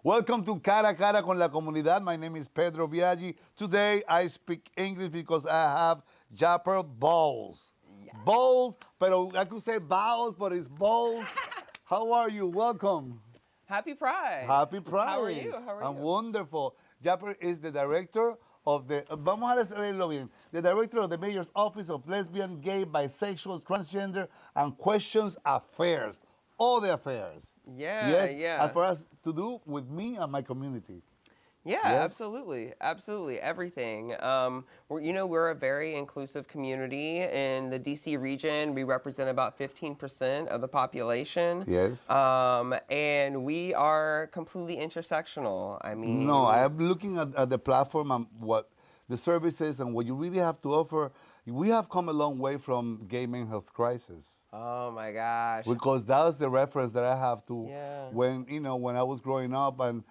Welcome to Cara a Cara con la Comunidad. My name is Pedro Biaggi. Today I speak English because I have Japer Bowles. Yes. Bowles, pero I could say Bowles, but it's Bowles. How are you? Welcome. Happy Pride. Happy Pride. How are you? How are you? I'm wonderful. Japer is the director of the, vamos a leerlo bien, the director of the Mayor's Office of Lesbian, Gay, Bisexual, Transgender, and Questions Affairs. All the affairs. Yeah, Yes, yeah. as far as to do with me and my community. Yeah, Yes. absolutely. Absolutely. Everything. We're a very inclusive community in the DC region. We represent about 15% of the population. Yes. And we are completely intersectional. I mean, No, I'm looking at the platform and what the services and what you really have to offer. We have come a long way from gay men's health crisis. oh my gosh. Because that was the reference that I have to Yeah. when I was growing up and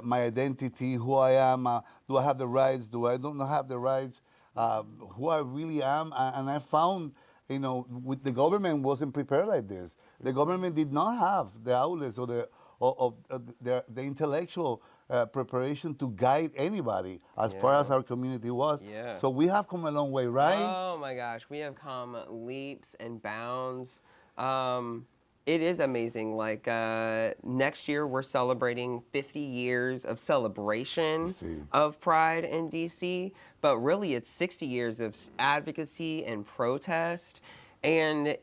my identity, who I am, do I have the rights, do I don't have the rights, who I really am, and I found, with the government wasn't prepared like this. The government did not have the outlets or the intellectual preparation to guide anybody as far as our community was. Yeah. So we have come a long way, right? Oh my gosh, we have come leaps and bounds. It is amazing. Like next year, we're celebrating 50 years of celebration of Pride in DC, but really it's 60 years of advocacy and protest. And,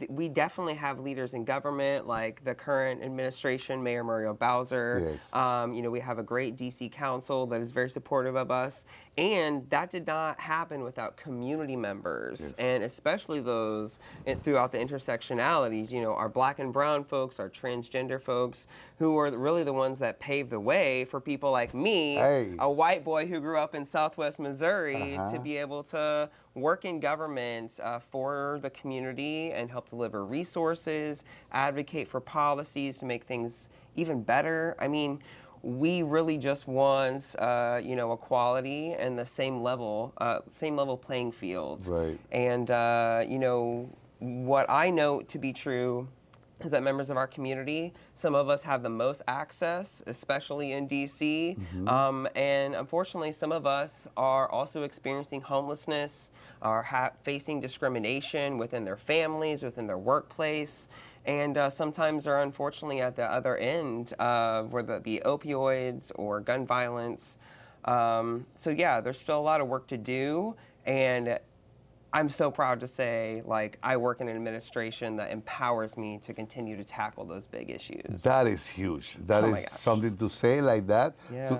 we definitely have leaders in government, like the current administration, Mayor Muriel Bowser. Yes. We have a great DC council that is very supportive of us. And that did not happen without community members, Yes. and especially those throughout the intersectionalities, our black and brown folks, our transgender folks, who are really the ones that paved the way for people like me, a white boy who grew up in Southwest Missouri, to be able to work in government for the community and help deliver resources, advocate for policies to make things even better. I mean, we really just want, equality and the same level playing field. Right. And, what I know to be true is that members of our community, some of us have the most access, especially in DC. And unfortunately, some of us are also experiencing homelessness, are facing discrimination within their families, within their workplace. And sometimes are unfortunately at the other end, whether it be opioids or gun violence. So yeah, there's still a lot of work to do. And I'm so proud to say, I work in an administration that empowers me to continue to tackle those big issues. That is huge. That is something to say like that,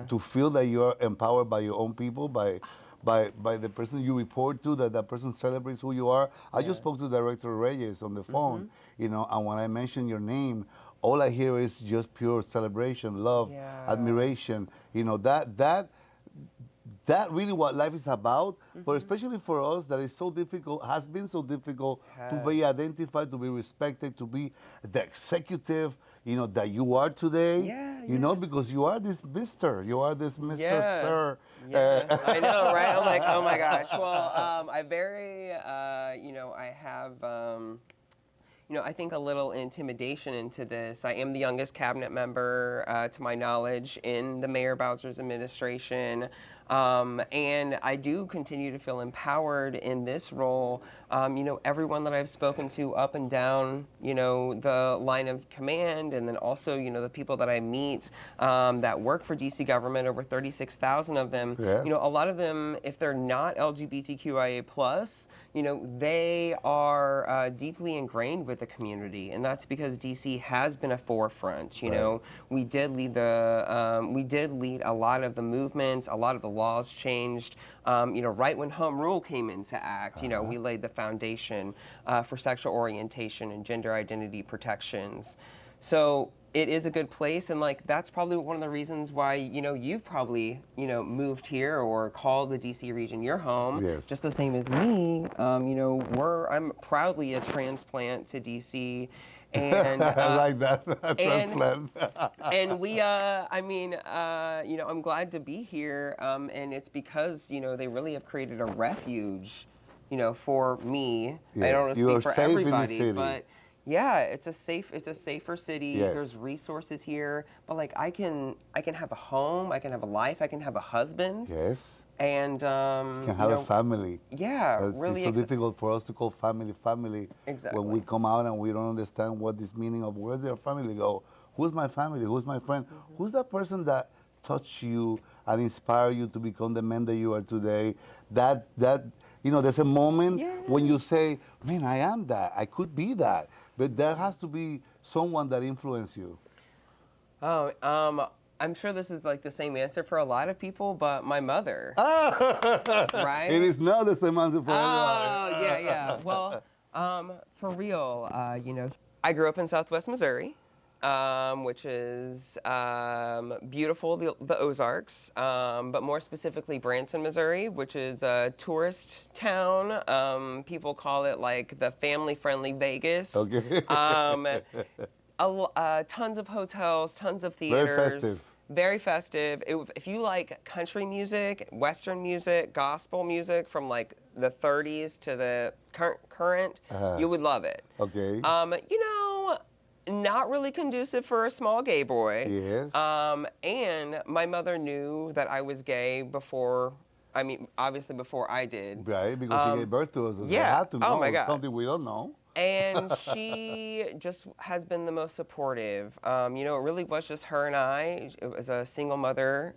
to feel that you're empowered by your own people, by the person you report to, that person celebrates who you are. I just spoke to Director Reyes on the phone, and when I mentioned your name, all I hear is just pure celebration, love, admiration. That really what life is about, but especially for us, that is so difficult, has been so difficult to be identified, to be respected, to be the executive, that you are today, because you are this Mr. Sir. Yeah, I know, right? I'm like, oh my gosh. Well, I have, I think a little intimidation into this. I am the youngest cabinet member, to my knowledge, in the Mayor Bowser's administration. And I do continue to feel empowered in this role. Everyone that I've spoken to up and down, the line of command, and then also, the people that I meet that work for DC government, over 36,000 of them, a lot of them, if they're not LGBTQIA+, they are deeply ingrained with the community, and that's because DC has been a forefront. We did lead a lot of the movement, a lot of the laws changed. Right when Home Rule came into act, we laid the foundation for sexual orientation and gender identity protections. So it is a good place, and that's probably one of the reasons why you've probably moved here or called the DC region your home, just the same as me. I'm proudly a transplant to DC, and I like that transplant. And we, I'm glad to be here, and it's because they really have created a refuge, for me. I don't want to speak for everybody, but Yeah, it's a safer city. Yes. There's resources here, but like I can have a home, I can have a life, I can have a husband, Yes. and You can have a family. yeah, really It's so difficult for us to call family family when we exactly. come out and we don't understand what this meaning of where's their family go. Who's my family? Who's my friend? Who's that person that touched you and inspired you to become the man that you are today? That there's a moment when Yeah. you say, "Man, I am that. I could be that." But there has to be someone that influenced you. Oh, I'm sure this is like the same answer for a lot of people, but my mother, It right? is not the same answer for Oh, yeah, everybody. yeah. Well, for real, I grew up in Southwest Missouri, which is beautiful, the Ozarks, but more specifically Branson, Missouri, which is a tourist town. People call it like the family-friendly Vegas. Okay. Tons of hotels, tons of Very theaters. festive. Very festive. If you like country music, Western music, gospel music from like the 30s to the current, you would love it. Okay. Not really conducive for a small gay boy. Yes. And my mother knew that I was gay before. I mean, obviously before I did. Right, because she gave birth to us. So they yeah. had to know Oh my God. something we don't know. And she just has been the most supportive. It really was just her and I. It was a single mother.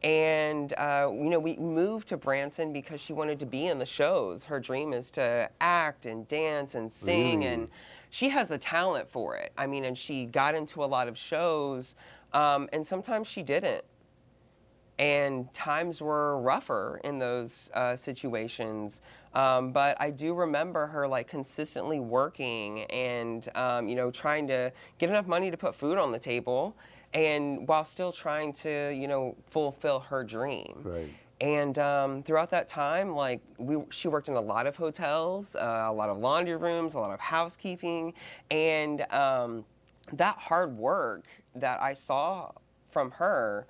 We moved to Branson because she wanted to be in the shows. Her dream is to act and dance and sing, Really? and she has the talent for it. I mean, and she got into a lot of shows, and sometimes she didn't. And times were rougher in those situations. But I do remember her like consistently working and, trying to get enough money to put food on the table and while still trying to, fulfill her dream. Right. And throughout that time, like she worked in a lot of hotels, a lot of laundry rooms, a lot of housekeeping, and that hard work that I saw from her,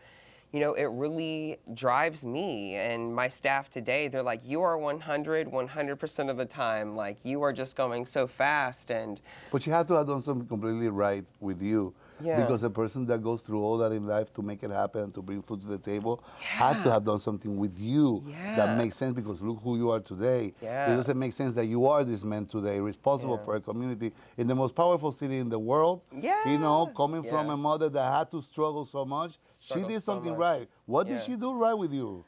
it really drives me and my staff today. They're like, you are 100% of the time. Like, you are just going so fast. And But she had to have done something completely right with you. Yeah. Because a person that goes through all that in life to make it happen and to bring food to the table had to have done something with you that Yeah. makes sense because look who you are today. Yeah. It doesn't make sense that you are this man today, responsible Yeah. for a community in the most powerful city in the world. Yeah. Coming from Yeah. a mother that had to struggle so much. She Struggled did so something much. right. What did Yeah. she do right with you?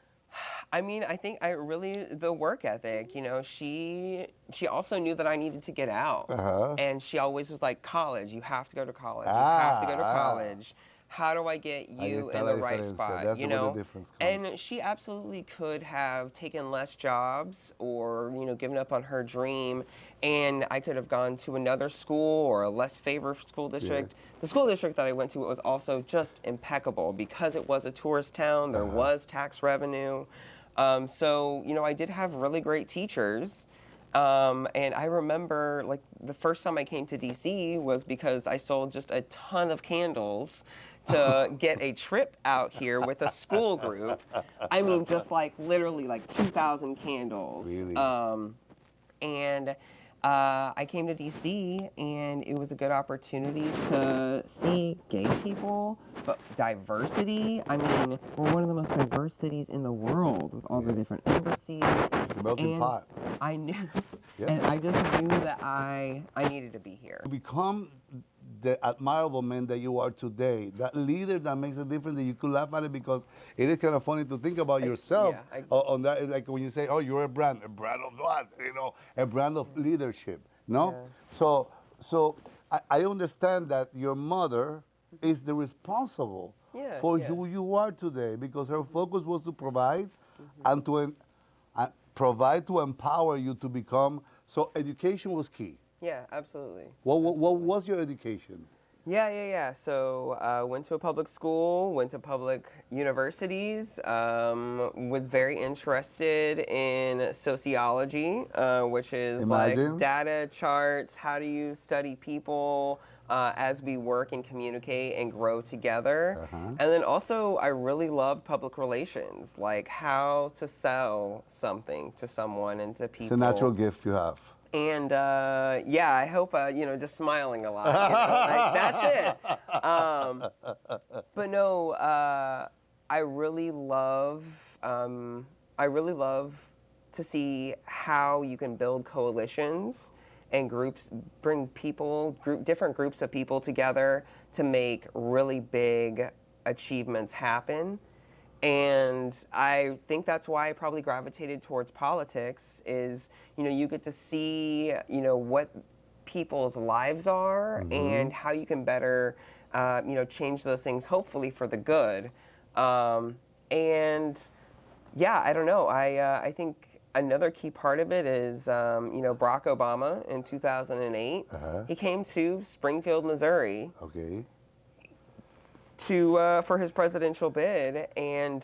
I mean, I think the work ethic, she also knew that I needed to get out. Uh-huh. And she always was like, college, you have to go to college. You have to go to college. How do I get you está in la the right diferencia. spot? That's where the difference comes. And she absolutely could have taken less jobs or, given up on her dream. And I could have gone to another school or a less favored school district. The school district that I went to was also just impeccable because it was a tourist town. There was tax revenue. I did have really great teachers. And I remember, like, the first time I came to DC was because I sold just a ton of candles to get a trip out here with a school group. I mean, just like literally like 2,000 candles. Really? And I came to DC, and it was a good opportunity to see gay people, but diversity. I mean, we're one of the most diverse cities in the world with all the different embassies. It's a melting pot. I knew, Yeah. and I just knew that I needed to be here. To become the admirable man that you are today, that leader that makes a difference, that you could laugh at it because it is kind of funny to think about yourself on that. Like when you say, oh, you're a brand of what? A brand of leadership, no? Yeah. So I understand that your mother is the responsible for who you are today because her focus was to provide and to provide to empower you to become, so education was key. Yeah, absolutely. What was your education? Yeah. So went to a public school, went to public universities, was very interested in sociology, which is like data charts, how do you study people as we work and communicate and grow together. And then also I really loved public relations, like how to sell something to someone and to people. It's a natural gift you have. And yeah, I hope just smiling a lot. Like that's it. But no, I really love to see how you can build coalitions and groups, bring different groups of people together to make really big achievements happen. And I think that's why I probably gravitated towards politics is, you get to see, what people's lives are and how you can better, change those things, hopefully for the good. And yeah, I don't know. I think another key part of it is, Barack Obama in 2008, he came to Springfield, Missouri. Okay. For his presidential bid and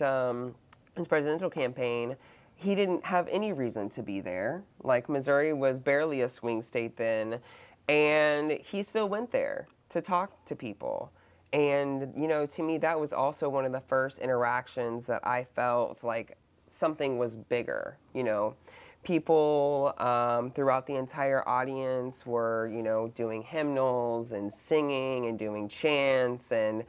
his presidential campaign, he didn't have any reason to be there. Like Missouri was barely a swing state then, and he still went there to talk to people. And to me, that was also one of the first interactions that I felt like something was bigger. People throughout the entire audience were doing hymnals and singing and doing chants and.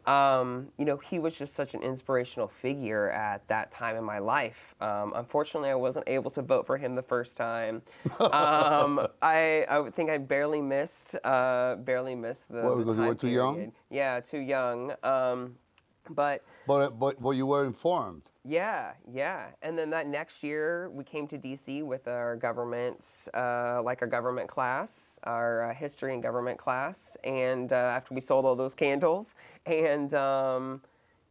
He was just such an inspirational figure at that time in my life. Unfortunately, I wasn't able to vote for him the first time. I think I barely missed the Well, because you were too young? Yeah, too young. But you were informed. Yeah. And then that next year, we came to D.C. with our government's, our government class, our history and government class, and after we sold all those candles, and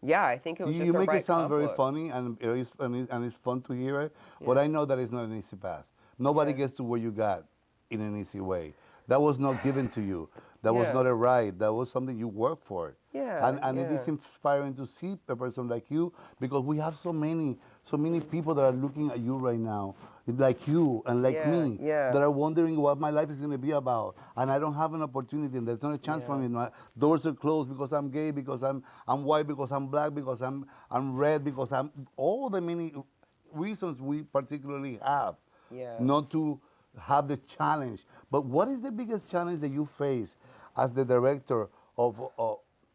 yeah, I think it was just You a make right it sound very confluence. funny, and it's fun to hear it, but I know that it's not an easy path. Nobody gets to where you got in an easy way. That was not given to you. That was not a right. That was something you worked for. And it is inspiring to see a person like you, because we have so many people that are looking at you right now, like you and like me, that are wondering what my life is going to be about. And I don't have an opportunity, and there's not a chance for me. My doors are closed because I'm gay, because I'm white, because I'm black, because I'm red, because I'm all the many reasons we particularly have not to have the challenge. But what is the biggest challenge that you face as the director of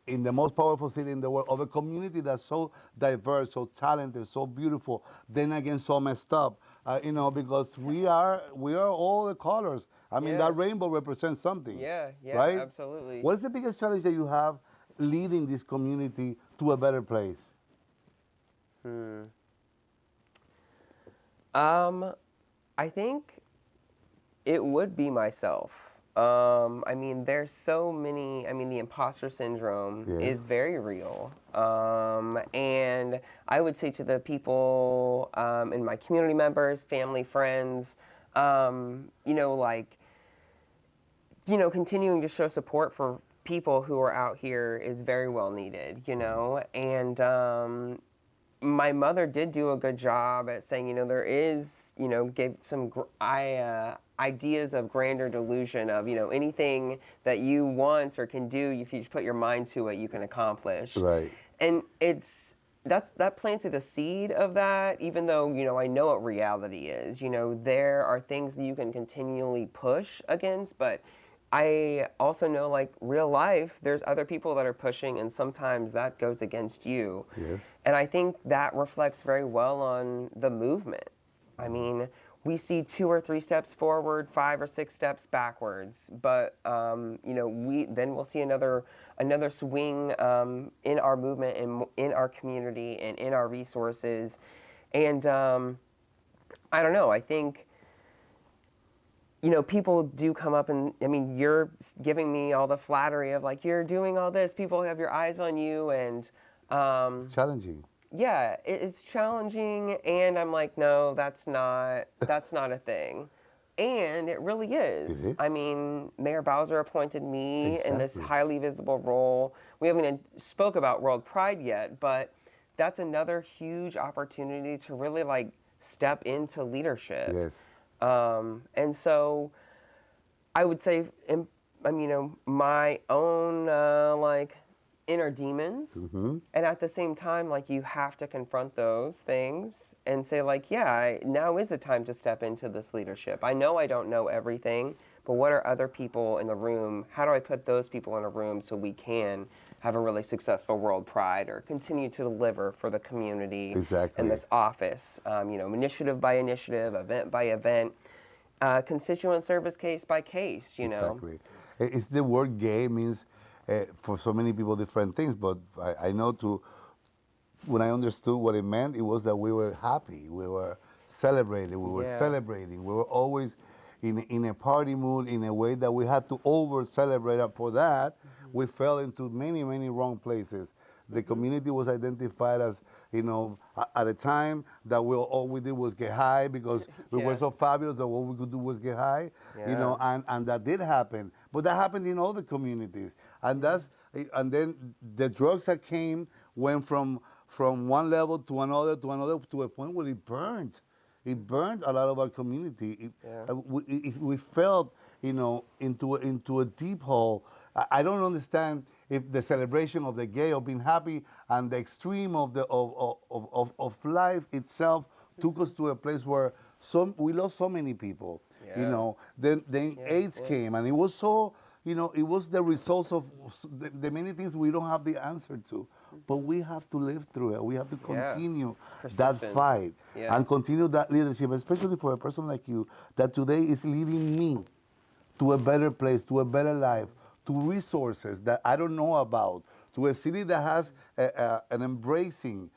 in the most powerful city in the world, of a community that's so diverse, so talented, so beautiful, then again so messed up? Because we are all the colors. I mean, that rainbow represents something. Right? Absolutely. What is the biggest challenge that you have leading this community to a better place? I think it would be myself. I mean, there's so many. I mean, the imposter syndrome is very real. And I would say to the people and my community members, family, friends, continuing to show support for people who are out here is very well needed, and my mother did do a good job at saying, there is, gave some ideas of grandeur delusion of, anything that you want or can do, if you just put your mind to it, you can accomplish. Right. And that planted a seed of that, even though, I know what reality is. There are things that you can continually push against, but I also know, like, real life, there's other people that are pushing, and sometimes that goes against you. Yes. And I think that reflects very well on the movement. I mean, we see 2 or 3 steps forward, 5 or 6 steps backwards, but we'll see another swing in our movement and in our community and in our resources. And I don't know, I think people do come up and, I mean, you're giving me all the flattery of, like, you're doing all this, people have your eyes on you, and it's challenging. Yeah, it's challenging, and I'm like, no, that's not a thing. And it really is. It is. I mean, Mayor Bowser appointed me in this highly visible role. We haven't even spoke about World Pride yet, but that's another huge opportunity to really, like, step into leadership. Yes. And so I would say, my own, inner demons. And at the same time, like, you have to confront those things and say, like, yeah, now is the time to step into this leadership. I know I don't know everything, but what are other people in the room? How do I put those people in a room so we can have a really successful World Pride or continue to deliver for the community Exactly. in this office? Initiative by initiative, event by event, constituent service case by case, Exactly. It's the word gay means for so many people different things, but I know when I understood what it meant, it was that we were happy, we were celebrating, we were celebrating, we were always in a party mood in a way that we had to over celebrate, and for that we fell into many, many wrong places. The community was identified as, at a time that all we did was get high because we were so fabulous that all we could do was get high, and that did happen. But that happened in all the communities. And then the drugs that came went from one level to another to a point where it burned. It burned a lot of our community. We felt, into a deep hole. I don't understand if the celebration of the gay, of being happy, and the extreme of life itself took us to a place where we lost so many people. Then AIDS came, and it was so, it was the results of the many things we don't have the answer to. But we have to live through it. We have to continue that fight and continue that leadership, especially for a person like you, that today is leading me to a better place, to a better life, to resources that I don't know about, to a city that has an embracing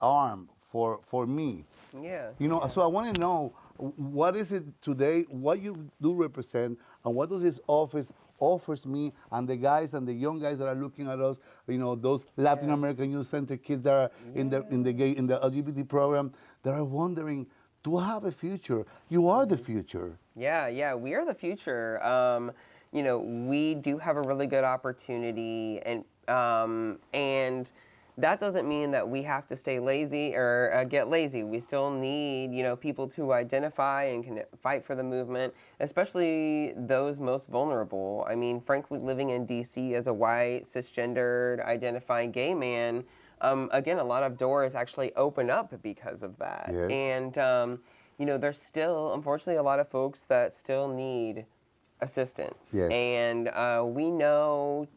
arm for me. So I want to know, what is it today, what you do represent, and what does this office offers me and the guys and the young guys that are looking at us, those Latin American Youth Center kids that are in the LGBT program, that are wondering, do I have a future? You are the future. Yeah, we are the future. We do have a really good opportunity, and that doesn't mean that we have to stay lazy or get lazy. We still need, people to identify and can fight for the movement, especially those most vulnerable. I mean, frankly, living in D.C. as a white, cisgendered, identifying gay man, again, a lot of doors actually open up because of that. Yes. And, there's still, unfortunately, a lot of folks that still need assistance. Yes. And we know,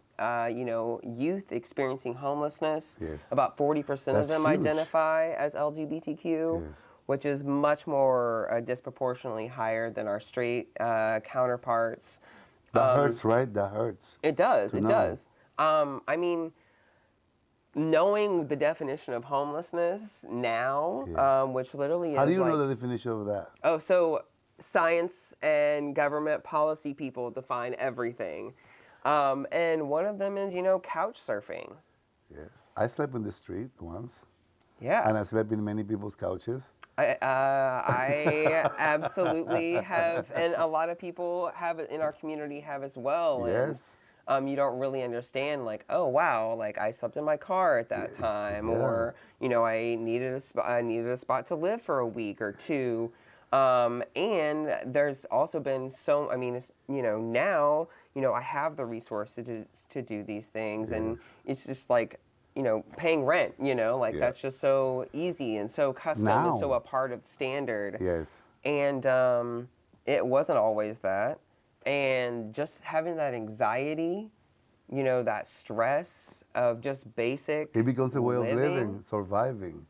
youth experiencing homelessness, about 40% of them identify as LGBTQ, which is much more disproportionately higher than our straight counterparts. That hurts, right? That hurts. It does. It does. I mean, knowing the definition of homelessness now, which literally is How do you know the definition of that? Oh, so science and government policy people define everything. And one of them is, couch surfing. Yes. I slept in the street once. Yeah. And I slept in many people's couches. I absolutely have, and a lot of people have in our community have as well. Yes. And, you don't really understand, like, oh wow, like I slept in my car at that time, or I needed a spot to live for a week or two. And there's also been now, I have the resources to do these things, and it's just like, paying rent, that's just so easy and so custom and so a part of standard. Yes. And it wasn't always that. And just having that anxiety, that stress of just basic It becomes a way of living, surviving.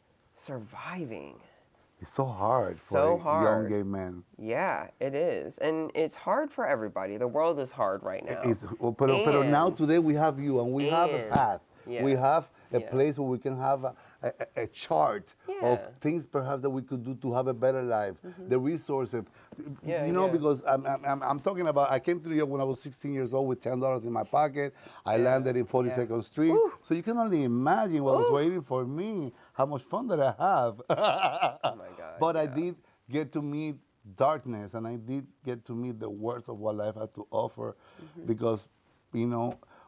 It's so hard for young gay men. Yeah, it is. And it's hard for everybody. The world is hard right now. But now today we have you, and we have a path. Yeah. We have a place where we can have a chart of things perhaps that we could do to have a better life, the resources. Because I'm talking about, I came to New York when I was 16 years old with $10 in my pocket. I landed in 42nd Street. Ooh. So you can only imagine what was waiting for me, how much fun that I have. Oh my God. But I did get to meet darkness, and I did get to meet the worst of what life had to offer, because,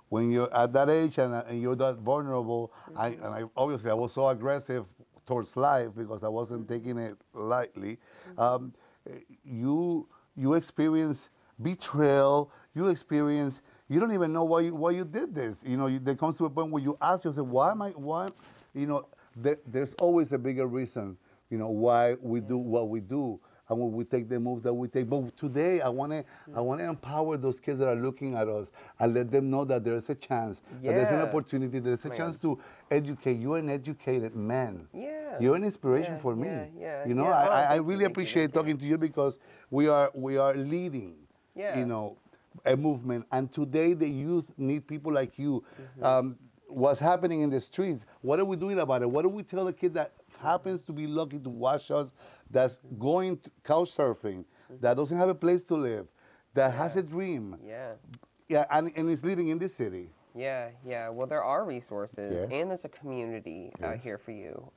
when you're at that age and you're that vulnerable, I obviously I was so aggressive towards life because I wasn't taking it lightly. You experience betrayal. You experience, you don't even know why you did this. You know, there comes to a point where you ask yourself, why, you know, there's always a bigger reason, you know, why we do what we do and when we take the moves that we take. But today, I want to empower those kids that are looking at us and let them know that there's a chance, that there's an Yeah. opportunity, there's a chance to educate. You're an educated man. Yeah. You're an inspiration Yeah, for me. yeah, You know, yeah. Oh, I thank you, really thank you, appreciate thank you. talking to you because we are leading, Yeah. you know, a movement. And today the youth need people like you. What's happening in the streets? What are we doing about it? What do we tell a kid that happens to be lucky to watch us, that's going to couch surfing, that doesn't have a place to live, that has a dream, Yeah. and is living in this city? Yeah. Well, there are resources, Yes. and there's a community Yes. here for you.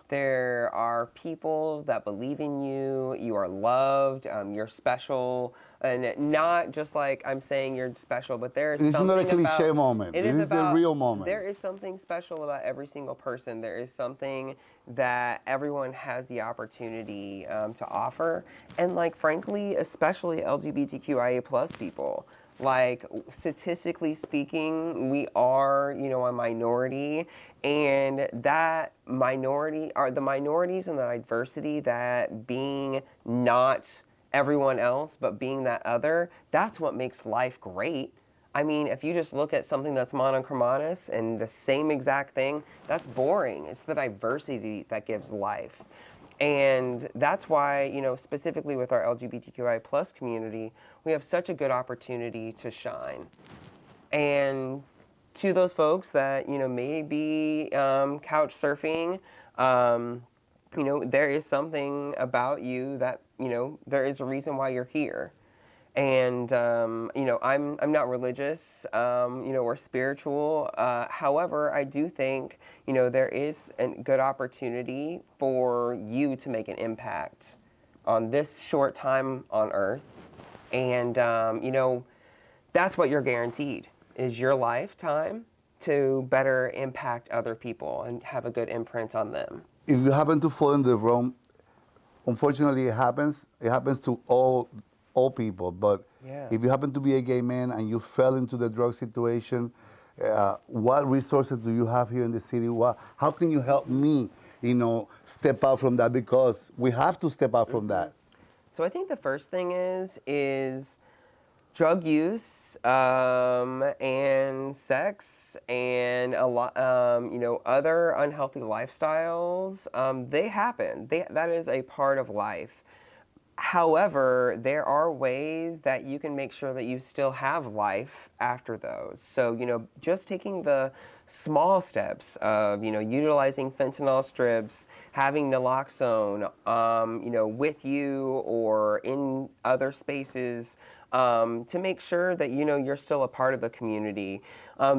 There are people that believe in you. You are loved. You're special, and not just like I'm saying you're special, but there is This is something not a cliche about, moment. It This is a about, real moment. There is something special about every single person. There is something that everyone has the opportunity to offer, and like frankly, especially LGBTQIA plus people. Like, statistically speaking, we are, you know, a minority, and that minority, are the minorities and the diversity, that being not everyone else, but being that other, that's what makes life great. I mean, if you just look at something that's monochromatic and the same exact thing, that's boring. It's the diversity that gives life. And that's why, you know, specifically with our LGBTQI plus community, we have such a good opportunity to shine. And to those folks that, you know, may be couch surfing, you know, there is something about you that, you know, there is a reason why you're here. And you know, I'm not religious, you know, or spiritual. However, I do think, you know, there is a good opportunity for you to make an impact on this short time on Earth, and you know, that's what you're guaranteed, is your lifetime to better impact other people and have a good imprint on them. If you happen to fall in the wrong, unfortunately, it happens. It happens to all people. But Yeah. if you happen to be a gay man and you fell into the drug situation, what resources do you have here in the city? How can you help me, you know, step out from that? Because we have to step out from that. So I think the first thing is drug use and sex and a lot, you know, other unhealthy lifestyles. They happen. That is a part of life. However, there are ways that you can make sure that you still have life after those. So, you know, just taking the small steps of, you know, utilizing fentanyl strips, having naloxone, you know, with you or in other spaces, to make sure that, you know, you're still a part of the community.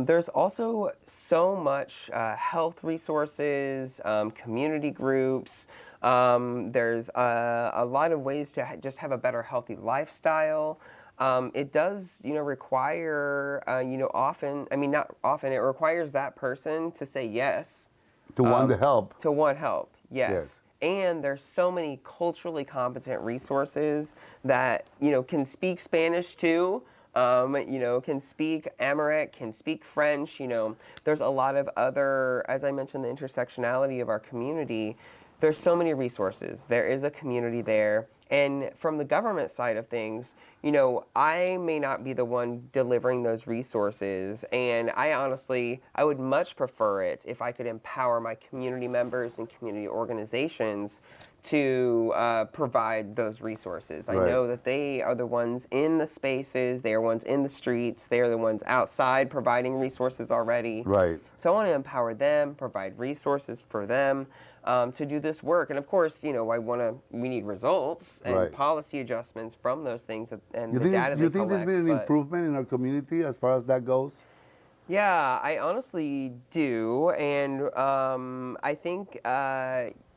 There's also so much health resources, community groups. There's a lot of ways to just have a better, healthy lifestyle. It does, you know, require, you know, not often, it requires that person to say yes. To want the help. To want help, yes. Yes. And there's so many culturally competent resources that, you know, can speak Spanish too, you know, can speak Amharic, can speak French, you know. There's a lot of other, as I mentioned, the intersectionality of our community. There's so many resources. There is a community there. And from the government side of things, you know, I may not be the one delivering those resources. And I would much prefer it if I could empower my community members and community organizations to provide those resources. I know that they are the ones in the spaces, they are ones in the streets, they are the ones outside providing resources already. Right. So I want to empower them, provide resources for them to do this work. And of course, you know, we need results and policy adjustments from those things and the data they collect. You think there's been an improvement in our community as far as that goes? Yeah, I honestly do. And I think,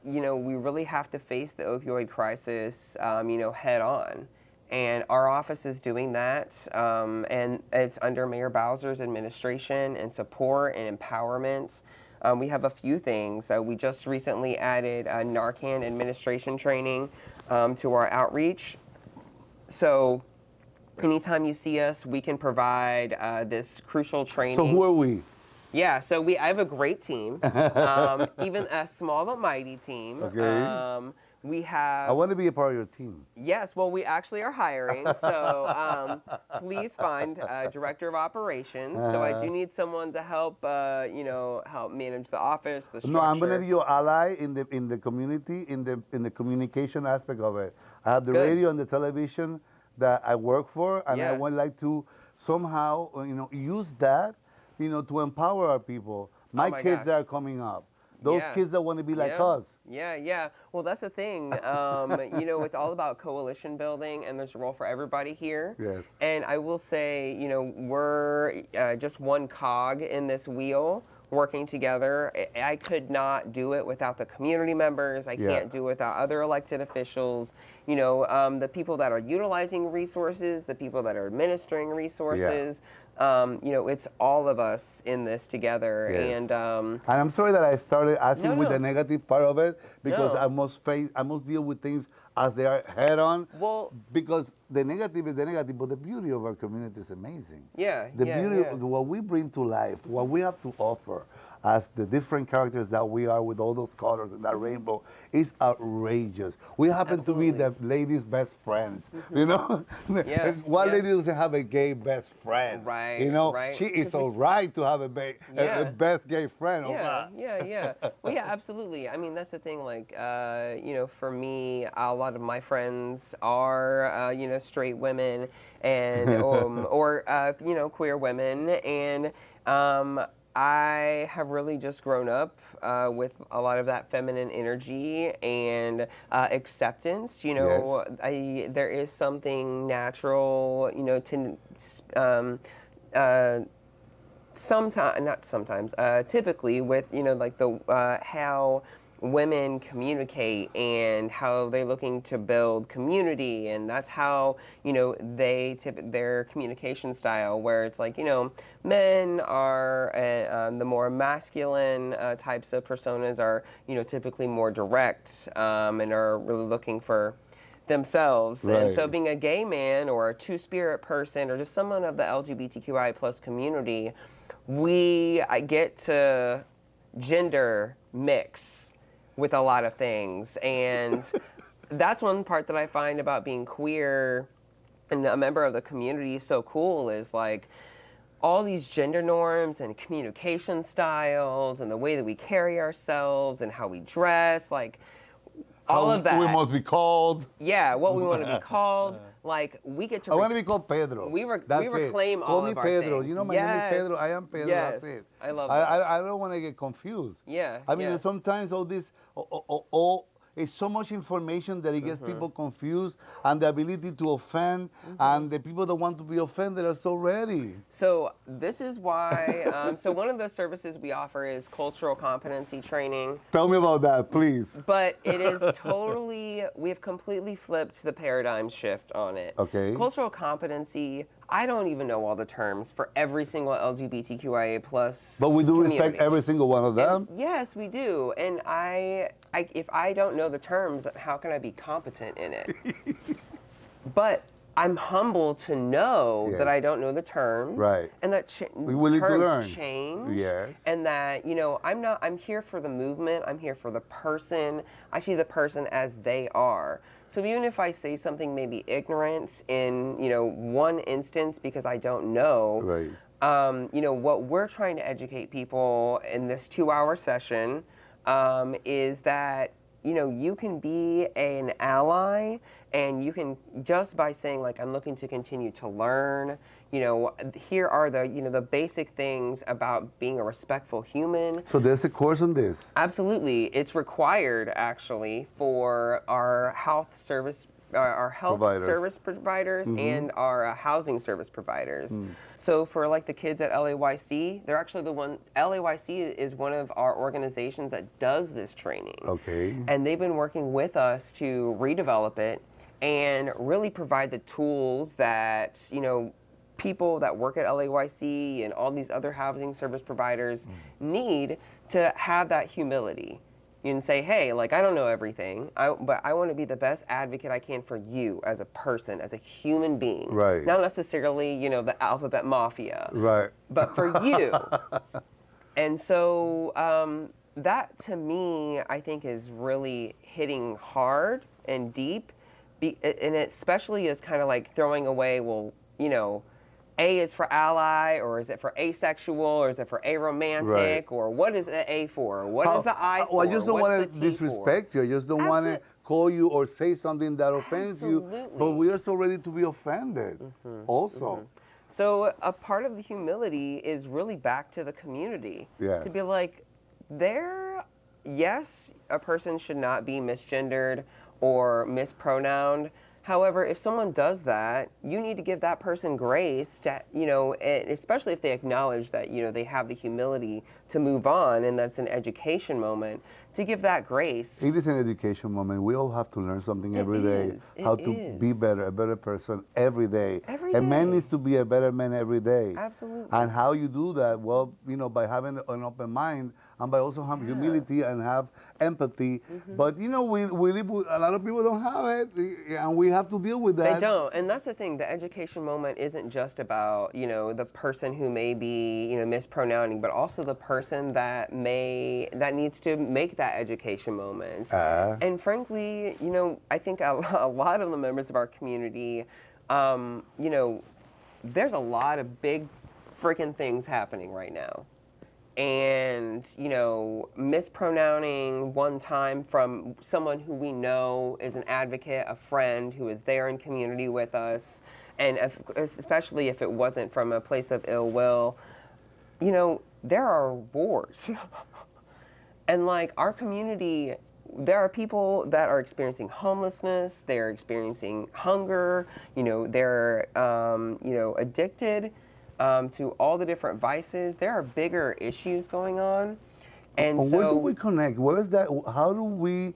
you know, we really have to face the opioid crisis, you know, head on. And our office is doing that, and it's under Mayor Bowser's administration and support and empowerment. We have a few things. We just recently added Narcan administration training to our outreach. So anytime you see us, we can provide this crucial training. So who are we? Yeah, so I have a great team, even a small but mighty team. Okay. We have. I want to be a part of your team. Yes, well, we actually are hiring, so please find a director of operations. So I do need someone to help, help manage the office, the structure. No, I'm gonna be your ally in the community, in the communication aspect of it. I have the Good. radio and the television that I work for, and I Yeah. would like to somehow, use that, to empower our people. My my kids gosh. that are coming up, those Yeah. kids that want to be like Yeah. us. Yeah. Well, that's the thing. It's all about coalition building, and there's a role for everybody here. Yes. And I will say, we're just one cog in this wheel working together. I could not do it without the community members. I Yeah. can't do it without other elected officials. The people that are utilizing resources, the people that are administering resources. It's all of us in this together. Yes. And I'm sorry that I started asking No, with no. the negative part of it, because No. I must deal with things as they are head on. Well- because the negative is the negative, but the beauty of our community is amazing. Yeah, The yeah, beauty yeah. of what we bring to life, what we have to offer as the different characters that we are with all those colors and that rainbow is outrageous. We happen to be the ladies' best friends, Yeah, What yeah. lady doesn't have a gay best friend? Right, right. She is all right to have a Yeah. best gay friend. Yeah. Well, yeah, absolutely. I mean, that's the thing. Like, for me, a lot of my friends are, straight women and or queer women, and I have really just grown up with a lot of that feminine energy and acceptance. There is something natural, typically with how women communicate and how they're looking to build community, and that's how they tip their communication style, where it's like men are the more masculine types of personas are typically more direct and are really looking for themselves. And so Right. being a gay man or a two-spirit person or just someone of the LGBTQI plus community, I get to gender mix with a lot of things. And that's one part that I find about being queer and a member of the community so cool, is like all these gender norms and communication styles and the way that we carry ourselves and how we dress, like all of that. We must be called. Yeah, what we want to be called. Like, we get to... I want to be called Pedro. That's reclaim Call all me of our Pedro. things. My name is Yes. Pedro. I am Pedro. Yes. That's it. I love that. I don't want to get confused. Yeah, I mean, yeah. sometimes all this, it's so much information that it gets Mm-hmm. people confused, and the ability to offend, and the people that want to be offended are so ready. So this is why, so one of the services we offer is cultural competency training, Tell me about that, please. but it is we have completely flipped the paradigm shift on it. Okay. Cultural competency, I don't even know all the terms for every single LGBTQIA plus But we do respect community. every single one of them. Yes, we do. And if I don't know the terms, how can I be competent in it? But I'm humble to know Yes. that I don't know the terms. Right. And that We're willing to terms learn. change. Yes. And that, I'm here for the movement. I'm here for the person. I see the person as they are. So even if I say something maybe ignorant in, one instance because I don't know, Right. what we're trying to educate people in this 2-hour session is that, you can be an ally, and you can, just by saying, like, I'm looking to continue to learn, here are the basic things about being a respectful human. So there's a course on this. Absolutely. It's required, actually, for our health service Providers. service providers and our housing service providers. So for like the kids at LAYC, they're actually LAYC is one of our organizations that does this training. Okay. And they've been working with us to redevelop it and really provide the tools that, people that work at LAYC and all these other housing service providers need to have that humility. You can say, hey, like, I don't know everything, but I want to be the best advocate I can for you as a person, as a human being. Right. Not necessarily, you know, the alphabet mafia. Right. But for you. And so that, to me, I think is really hitting hard and deep. And it especially is kind of like throwing away, well, you know, A is for ally, or is it for asexual, or is it for aromantic, Right. or what is the A for? What is the I for? Well, I just don't What's want the to T disrespect you. I just don't want to call you or say something that offends you. But we are so ready to be offended also. So a part of the humility is really back to the community. Yes. To be like, yes, a person should not be misgendered or mispronounced. However, if someone does that, you need to give that person grace to, you know, and especially if they acknowledge that, you know, they have the humility to move on, and that's an education moment, to give that grace. It is an education moment. We all have to learn something every day. How to be better, a better person every day. A man needs to be a better man every day. Absolutely. And how you do that? Well, you know, by having an open mind, and by also having humility and have empathy. But, you know, we live with, a lot of people don't have it, and we have to deal with that. They don't. And that's the thing. The education moment isn't just about, you know, the person who may be, you know, mispronouncing, but also the person that needs to make that education moment. And frankly, you know, I think a lot of the members of our community, you know, there's a lot of big freaking things happening right now. And, you know, mispronouncing one time from someone who we know is an advocate, a friend who is there in community with us, and especially if it wasn't from a place of ill will, you know, there are wars. And like our community, there are people that are experiencing homelessness, they're experiencing hunger, you know, they're, you know, addicted to all the different vices. There are bigger issues going on. And so, where do we connect? Where is that? How do we?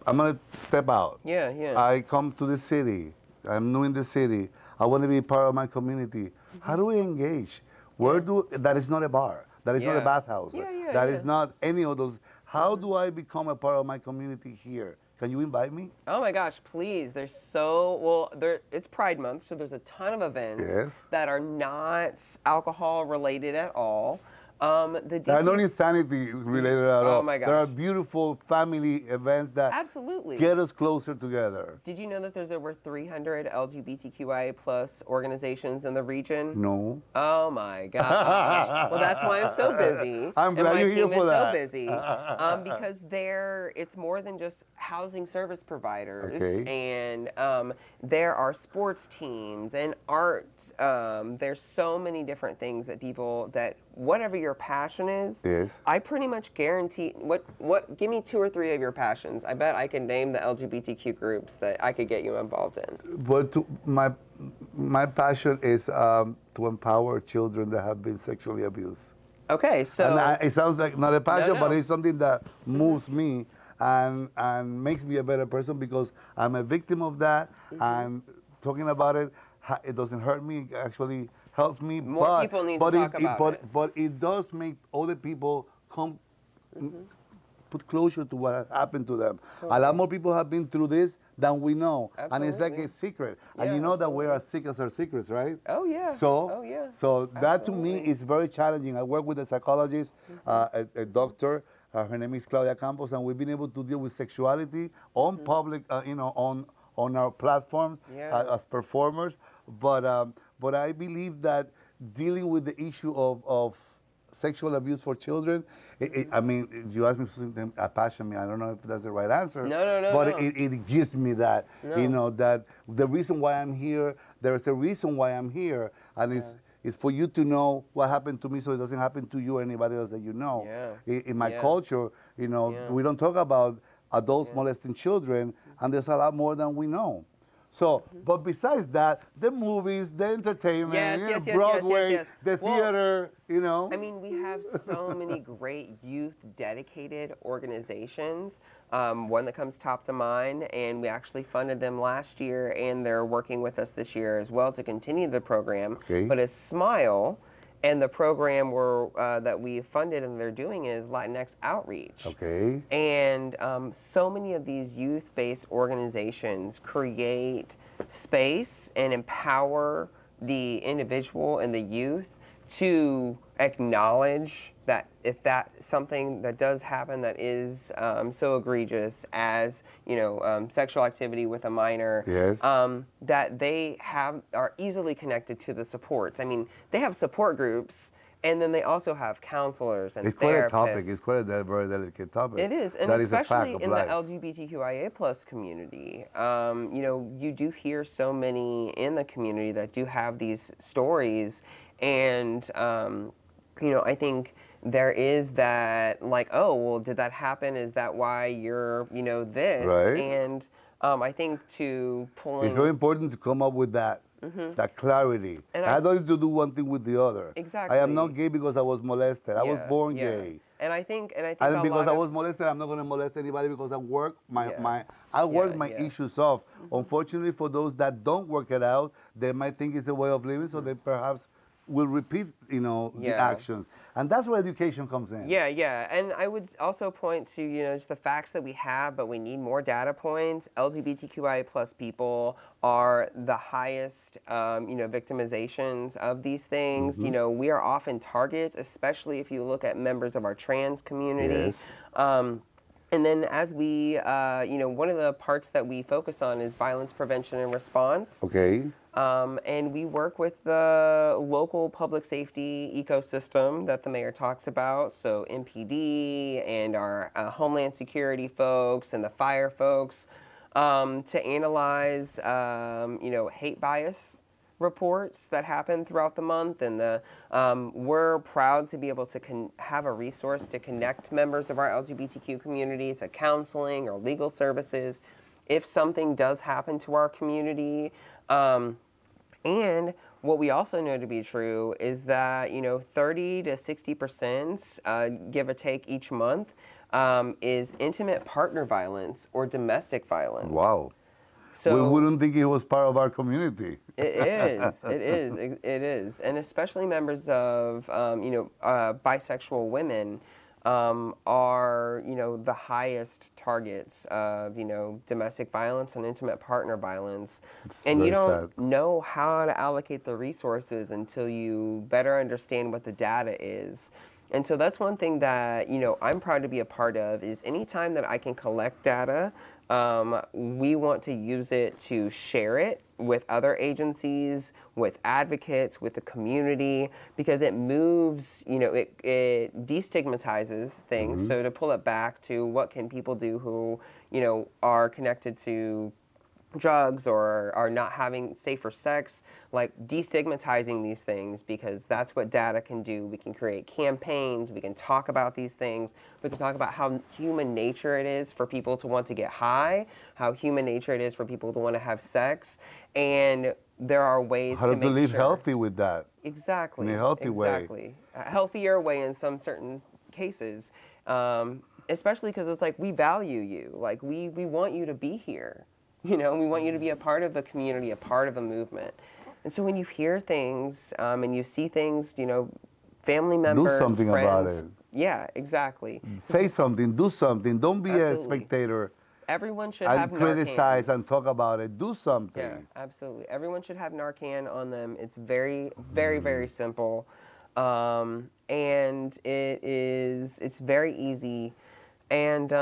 I'm gonna step out. Yeah, yeah. I come to the city. I'm new in the city. I want to be part of my community. How do we engage? That is not a bar. That is not a bathhouse. That is not any of those. How do I become a part of my community here? Can you invite me? Oh my gosh, please. It's Pride Month, so there's a ton of events that are not alcohol related at all. There are no insanity related at all. Oh my gosh. There are beautiful family events that get us closer together. Did you know that there's over 300 LGBTQIA plus organizations in the region? No. Oh my gosh. Well, that's why I'm so busy. I'm glad you're here for that. My team is so busy because it's more than just housing service providers. And there are sports teams and arts. There's so many different things that whatever your passion is, I pretty much guarantee give me 2 or 3 of your passions. I bet I can name the LGBTQ groups that I could get you involved in. But my passion is to empower children that have been sexually abused. Okay, so it sounds like not a passion, but it's something that moves me and makes me a better person because I'm a victim of that, and talking about it doesn't hurt me. It actually helps me. More people need to talk about it. But it does make other people come put closure to what happened to them. A lot more people have been through this than we know. And it's like a secret. And you know that we're as sick as our secrets, right? Oh, yeah. So that to me is very challenging. I work with a psychologist, a doctor. Her name is Claudia Campos, and we've been able to deal with sexuality on public, on our platform as performers. But I believe that dealing with the issue of sexual abuse for children, I mean, you asked me for something that passion me. I don't know if that's the right answer. No. But it gives me that, that the reason why I'm here, there's a reason why I'm here, and it's for you to know what happened to me so it doesn't happen to you or anybody else that you know. In my culture, we don't talk about adults molesting children, and there's a lot more than we know. So, but besides that, the movies, the entertainment, Broadway, the theater, I mean, we have so many great youth-dedicated organizations. One that comes top to mind, and we actually funded them last year, and they're working with us this year as well to continue the program. But it's Smile, And the program that we funded and they're doing is Latinx outreach. Okay. And so many of these youth-based organizations create space and empower the individual and the youth to acknowledge that if that's something that does happen that is so egregious as sexual activity with a minor, Yes. that they are easily connected to the supports. I mean, they have support groups, and then they also have counselors and It's quite therapists. a topic. It's quite a very delicate topic. It is, and that is a especially fact of in life. the LGBTQIA plus community. You do hear so many in the community that do have these stories, and I think there is that, like, oh, well, did that happen? Is that why you're this? Right. And I think to pulling. It's very important to come up with that. That clarity. And I don't need to do one thing with the other. Exactly. I am not gay because I was molested. I was Yeah, born yeah. gay. And I think And a because lot I of- was molested, I'm not going to molest anybody because I work my Yeah. issues off. Unfortunately, for those that don't work it out, they might think it's a way of living, so they perhaps will repeat, the Yeah. actions. And that's where education comes in. Yeah, yeah. And I would also point to, just the facts that we have, but we need more data points. LGBTQIA plus people are the highest, victimizations of these things. We are often targets, especially if you look at members of our trans community. Yes. And then as we, one of the parts that we focus on is violence prevention and response. Okay. And we work with the local public safety ecosystem that the mayor talks about. So MPD and our Homeland Security folks and the fire folks to analyze, hate bias reports that happen throughout the month. And we're proud to be able to have a resource to connect members of our LGBTQ community to counseling or legal services if something does happen to our community. And what we also know to be true is that 30 to 60%, give or take each month, is intimate partner violence or domestic violence. Wow. So we wouldn't think it was part of our community. It is, and especially members of bisexual women are the highest targets of domestic violence and intimate partner violence, and you don't know how to allocate the resources until you better understand what the data is. And so that's one thing that I'm proud to be a part of is anytime that I can collect data, we want to use it to share it with other agencies, with advocates, with the community, because it moves, it destigmatizes things. So to pull it back to what can people do who, are connected to drugs or are not having safer sex, like destigmatizing these things, because that's what data can do. We can create campaigns, we can talk about these things, we can talk about how human nature it is for people to want to get high, how human nature it is for people to want to have sex, and there are ways how to make live sure. healthy with that. Exactly. In a healthy way. Exactly. A healthier way in some certain cases, especially because it's like we value you, like we want you to be here. We want you to be a part of the community, a part of the movement. And so when you hear things and you see things, family members, do something friends, about it. Yeah, exactly. Say something, do something. Don't be Absolutely. a spectator Everyone should have and Narcan. criticize and talk about it. Do something. Yeah, absolutely. Everyone should have Narcan on them. It's very, very, very simple. And it's very easy. And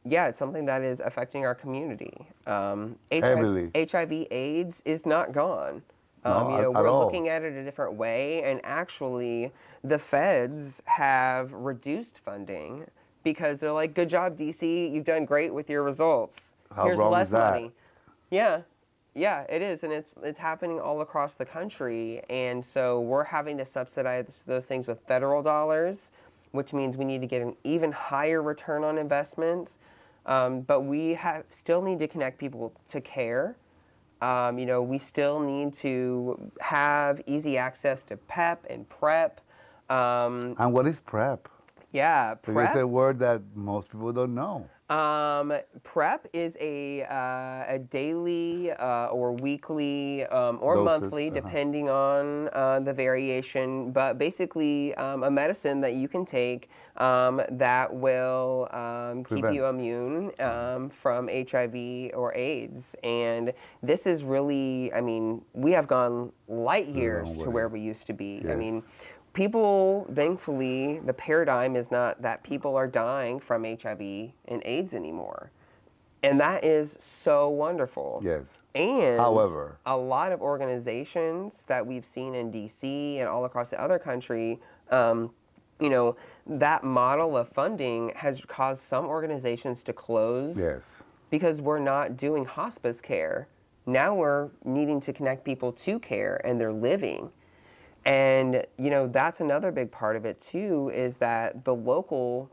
it's something that is affecting our community. Heavily. HIV/AIDS is not gone. No, We're at all. looking at it a different way, and actually, the feds have reduced funding because they're like, "Good job, DC. You've done great with your results. How Here's wrong less is that? money." Yeah, it is, and it's happening all across the country, and so we're having to subsidize those things with federal dollars, which means we need to get an even higher return on investment. But we still need to connect people to care. We still need to have easy access to PEP and PrEP. And what is PrEP? Yeah, Because PrEP. it's a word that most people don't know. PrEP is a daily or weekly or Doses, monthly, depending on the variation, but basically a medicine that you can take that will keep Prevent. you immune from HIV or AIDS. And this is really, I mean, we have gone light years Long to way. where we used to be. I mean, Yes. people, thankfully, the paradigm is not that people are dying from HIV and AIDS anymore. And that is so wonderful. Yes. And However, a lot of organizations that we've seen in DC and all across the other country, you know, that model of funding has caused some organizations to close yes. because we're not doing hospice care. Now we're needing to connect people to care and they're living. And, you know, that's another big part of it, too, is that the local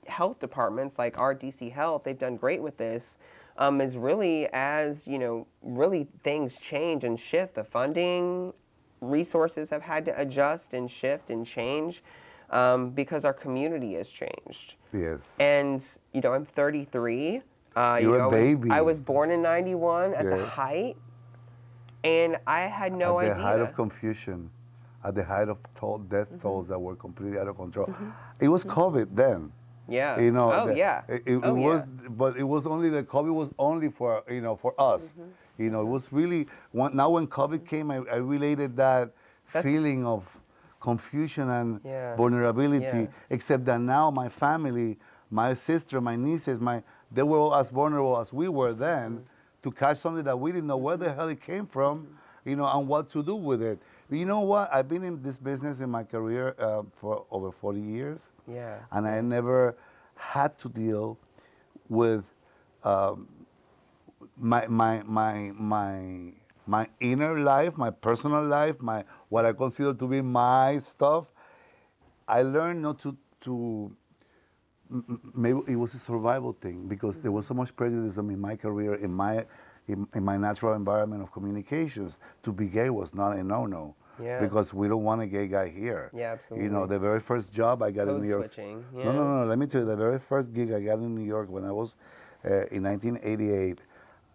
health departments, like our DC Health, they've done great with this, is really as, you know, really things change and shift. The funding resources have had to adjust and shift and change because our community has changed. Yes. And, you know, I'm 33. You're you a know, baby. I was born in 91 at the Yes. height, and I had no At idea. the height of confusion, at the height of death tolls that were completely out of control. It was COVID then. Yeah. You know, Oh, yeah. It Oh, was, yeah. but it was only the COVID was only for, you know, for us. You know, it was really now when COVID came, I related that feeling of confusion and Yeah. vulnerability. Yeah. Except that now my family, my sister, my nieces, they were all as vulnerable as we were then to catch something that we didn't know where the hell it came from, you know, and what to do with it. But you know what? I've been in this business in my career for over 40 years. Yeah. And I never had to deal with my inner life, my personal life, what I consider to be my stuff. I learned not to maybe it was a survival thing because there was so much prejudice in my career, in my natural environment of communications. To be gay was not a no-no. Yeah. Because we don't want a gay guy here. Yeah, absolutely. You know, the very first job I got in Code New York. switching, No. Let me tell you, the very first gig I got in New York when I was in 1988,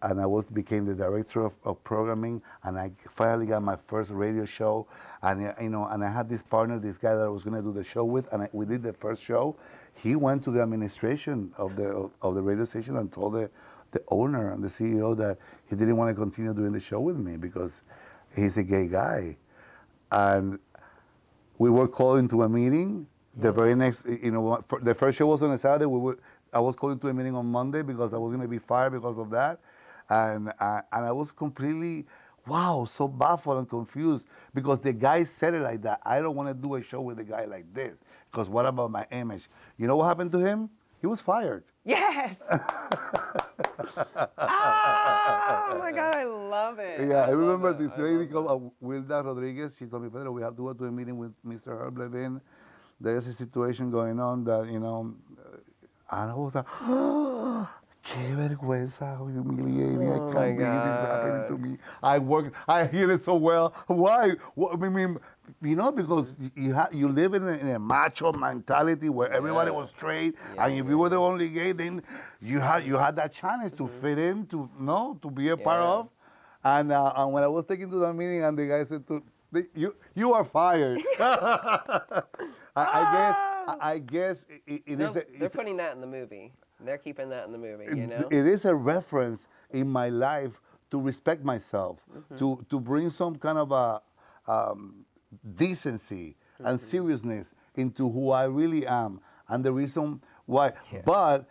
and I became the director of programming, and I finally got my first radio show, and you know, and I had this partner, this guy that I was going to do the show with, and we did the first show. He went to the administration of the radio station and told the owner and the CEO that he didn't want to continue doing the show with me because he's a gay guy. And we were called into a meeting. The very next, you know, the first show was on a Saturday. I was called into a meeting on Monday because I was going to be fired because of that. And I was completely, so baffled and confused because the guy said it like that. I don't want to do a show with a guy like this because what about my image? You know what happened to him? He was fired. Yes. Oh my God, I love it. Yeah, I remember this lady called Wilda Rodriguez. She told me, Pedro, we have to go to a meeting with Mr. Herb Levin. There is a situation going on that, you know, and I was like, qué vergüenza, how humiliating. I can't believe this is happening to me. I hear it so well. Why? I mean, you know, because you live in a macho mentality where everybody was straight, and if you were the only gay, then you had that chance to fit in, to be a part of. And when I was taken to the meeting, and the guy said, "You are fired." I guess it is. They're putting that in the movie. They're keeping that in the movie, you know? It is a reference in my life to respect myself, to bring some kind of a decency and seriousness into who I really am and the reason why. Yeah. But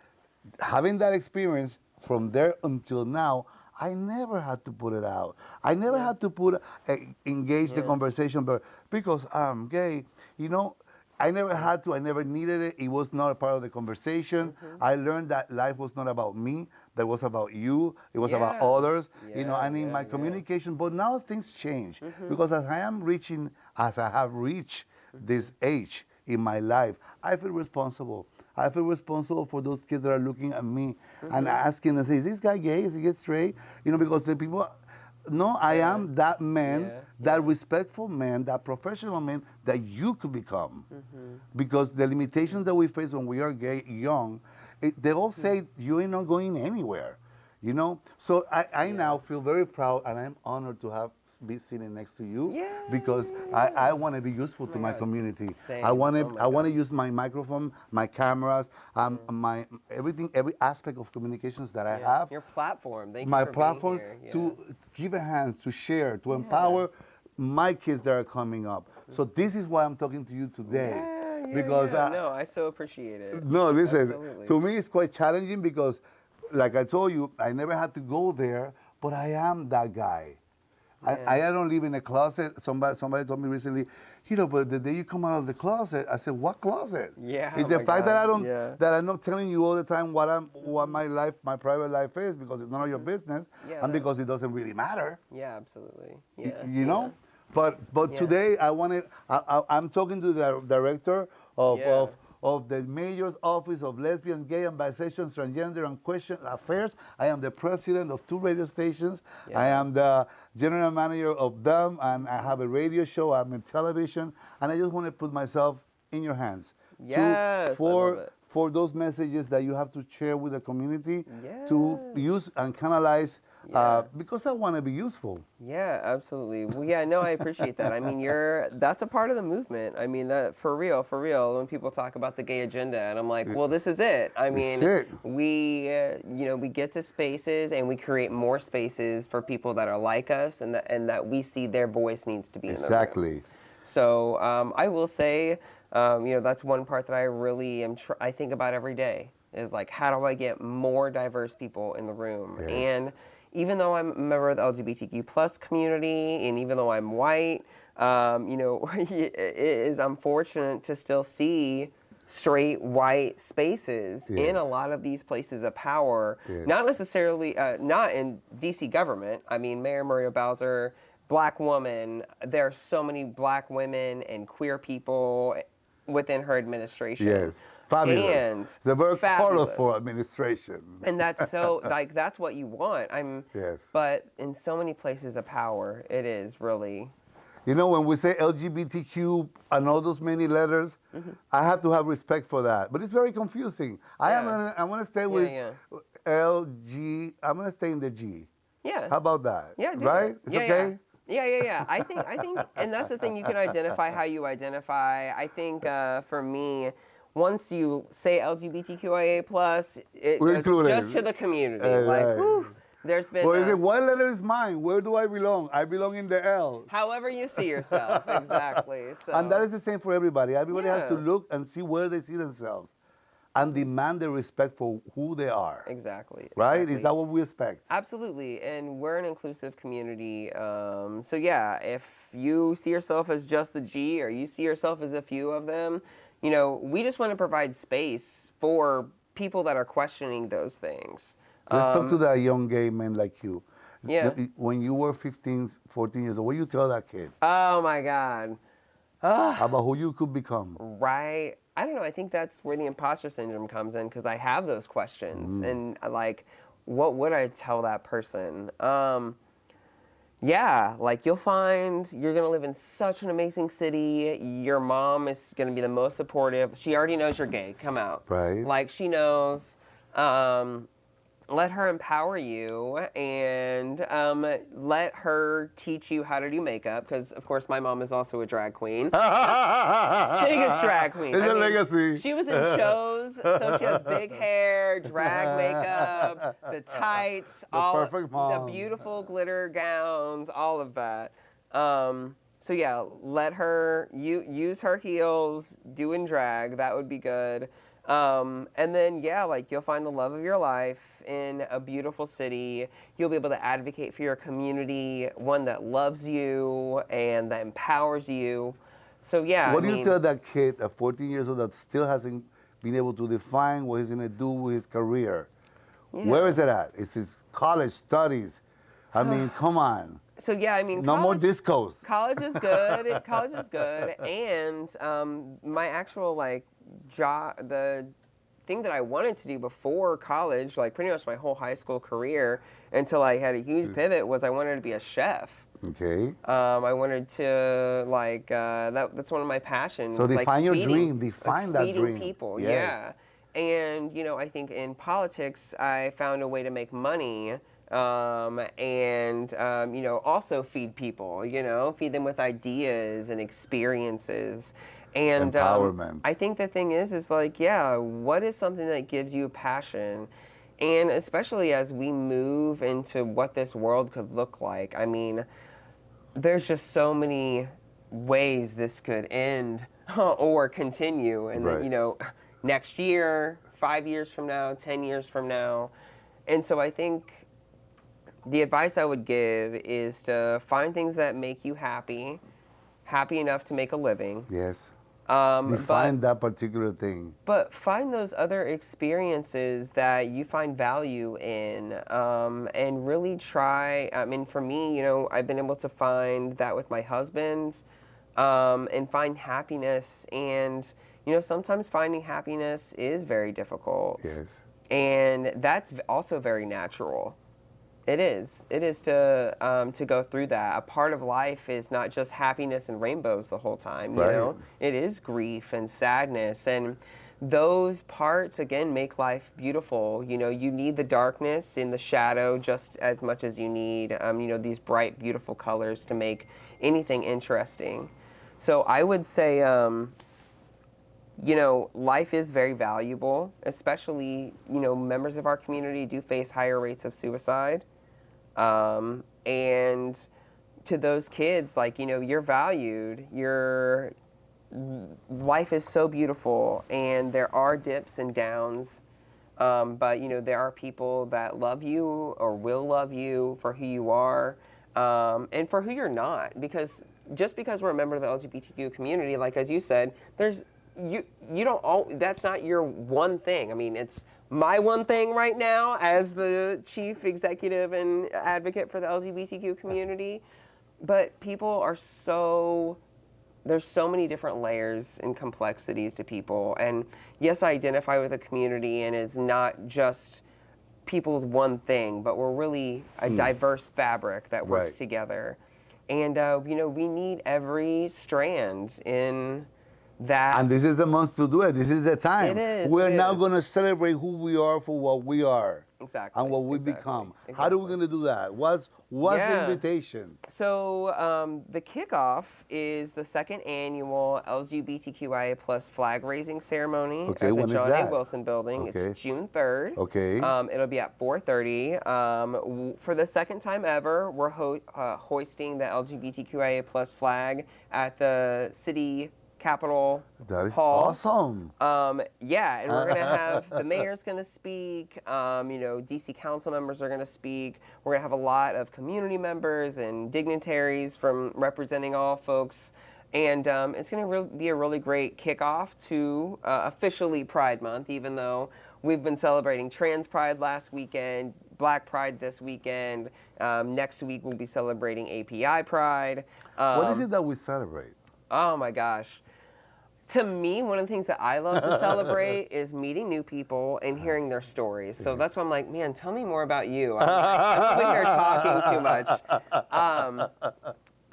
having that experience from there until now, I never had to put it out. I never had to engage the conversation, but because I'm gay, you know, I never had to, I never needed it. It was not a part of the conversation. I learned that life was not about me, that was about you. It was about others, you know, and in my communication. But now things change because as I have reached this age in my life, I feel responsible. I feel responsible for those kids that are looking at me and asking and say, is this guy gay? Is he gay straight? You know, because the people, no, I am that man, that respectful man, that professional man that you could become. Because the limitations that we face when we are gay, young, they all say you ain't not going anywhere, you know. So I now feel very proud, and I'm honored to be sitting next to you because I want to be useful to my community. Same. I want to Oh my God. use my microphone, my cameras, my everything, every aspect of communications that I have. Your platform. Thank My you for platform being here. to give a hand, to share, to empower my kids that are coming up. So this is why I'm talking to you today. Because no, I so appreciate it. no, listen, Absolutely. to me it's quite challenging because, like I told you, I never had to go there, but I am that guy. I don't live in a closet. Somebody told me recently, but the day you come out of the closet, I said, what closet? Yeah, It's oh the my fact that God, that I'm not telling you all the time what my private life is, because it's none of your business, and because it doesn't really matter. Yeah, absolutely. Yeah. You know? But today I'm talking to the director of the Mayor's Office of Lesbian, Gay, and Bisexual, Transgender, and Question Affairs. I am the president of 2 radio stations. I am the general manager of them, and I have a radio show. I'm in television, and I just want to put myself in your hands. Yes, I love it. For those messages that you have to share with the community, to use and canalize, because I want to be useful. Yeah, absolutely. Well, yeah, no, I appreciate that. I mean, that's a part of the movement. I mean, that for real, when people talk about the gay agenda, and I'm like, well, this is it. I mean, we get to spaces and we create more spaces for people that are like us, and that we see their voice needs to be in the room. Exactly. So I will say, that's one part that I really I think about every day, is like, how do I get more diverse people in the room? And even though I'm a member of the LGBTQ plus community, and even though I'm white, it is unfortunate to still see straight white spaces in a lot of these places of power. Not necessarily, not in DC government. I mean, Mayor Muriel Bowser, Black woman. There are so many Black women and queer people within her administration. Yes. Fabulous. And the very fabulous. colorful administration. And that's so, that's what you want. Yes. But in so many places of power, it is really. You know, when we say LGBTQ and all those many letters, I have to have respect for that. But it's very confusing. I'm gonna stay with LG. I'm gonna stay in the G. Yeah. How about that? Yeah. Right? It's okay. Yeah. I think, and that's the thing. You can identify how you identify. I think for me, once you say LGBTQIA+, it goes just to the community. Whew, there's been. Well, is it what letter is mine? Where do I belong? I belong in the L. However you see yourself, exactly. So. And that is the same for everybody. Everybody has to look and see where they see themselves, and demand the respect for who they are. Exactly. Right? Is that what we expect? Absolutely. And we're an inclusive community. So yeah, if you see yourself as just the G, or you see yourself as a few of them, we just want to provide space for people that are questioning those things. Let's talk to that young gay man like you. Yeah. When you were 15, 14 years old, what do you tell that kid? Oh my God. About who you could become. Right. I don't know. I think that's where the imposter syndrome comes in, because I have those questions. And like, what would I tell that person? Yeah, like you'll find you're going to live in such an amazing city. Your mom is going to be the most supportive. She already knows you're gay. Come out. Right. Like she knows. Let her empower you, and let her teach you how to do makeup, because, of course, my mom is also a drag queen. Biggest drag queen. It's a legacy. She was in shows, so she has big hair, drag makeup, the tights, perfect mom. the beautiful glitter gowns, all of that. So, yeah, let her use her heels, doing drag. That would be good. And then, like you'll find the love of your life in a beautiful city. You'll be able to advocate for your community, one that loves you and that empowers you. So, yeah. What do you tell that kid at 14 years old that still hasn't been able to define what he's going to do with his career? Yeah. Where is it at? It's his college studies. I mean, come on. So, yeah, no more discos. College is good. College is good. And my actual, job, the thing that I wanted to do before college, pretty much my whole high school career, until I had a huge pivot, was I wanted to be a chef. Okay. I wanted to that's one of my passions. So define your dream. Define that feeding dream. People. Yeah. And, I think in politics, I found a way to make money and, also feed people, feed them with ideas and experiences. And Empowerment. I think the thing is like, yeah, what is something that gives you passion? And especially as we move into what this world could look like, I mean, there's just so many ways this could end or continue. And Right. then, next year, 5 years from now, 10 years from now. And so I think the advice I would give is to find things that make you happy enough to make a living. Yes. Define that particular thing. But find those other experiences that you find value in, and really try. I mean, for me, I've been able to find that with my husband, and find happiness. And, sometimes finding happiness is very difficult. Yes. And that's also very natural. It is. It is to go through that. A part of life is not just happiness and rainbows the whole time. Right. It is grief and sadness, and those parts again make life beautiful. You need the darkness in the shadow just as much as you need these bright, beautiful colors to make anything interesting. So I would say, life is very valuable, especially, members of our community do face higher rates of suicide. And to those kids, like, you're valued, life is so beautiful, and there are dips and downs. But, there are people that love you or will love you for who you are, and for who you're not. Because just because we're a member of the LGBTQ community, like, as you said, you don't that's not your one thing. I mean, it's my one thing right now as the chief executive and advocate for the LGBTQ community. But people there's so many different layers and complexities to people. And yes, I identify with a community, and it's not just people's one thing, but we're really a diverse fabric that works together. And, we need every strand in that. And this is the month to do it. This is the time. It is. We're now going to celebrate who we are for what we are. Exactly. And what we become. How are we going to do that? What's the invitation? So the kickoff is the second annual LGBTQIA plus flag raising ceremony at the when is John A. that? Wilson Building. Okay. It's June 3rd. Okay. It'll be at 4:30. For the second time ever, we're hoisting the LGBTQIA plus flag at the city Capitol That is Hall. awesome. Yeah, and we're going to have, the mayor's going to speak, DC council members are going to speak. We're going to have a lot of community members and dignitaries from representing all folks. And it's going to be a really great kickoff to officially Pride Month, even though we've been celebrating Trans Pride last weekend, Black Pride this weekend. Next week we'll be celebrating API Pride. What is it that we celebrate? Oh my gosh. To me, one of the things that I love to celebrate is meeting new people and hearing their stories. So that's why I'm like, man, tell me more about you. I'm over here talking too much.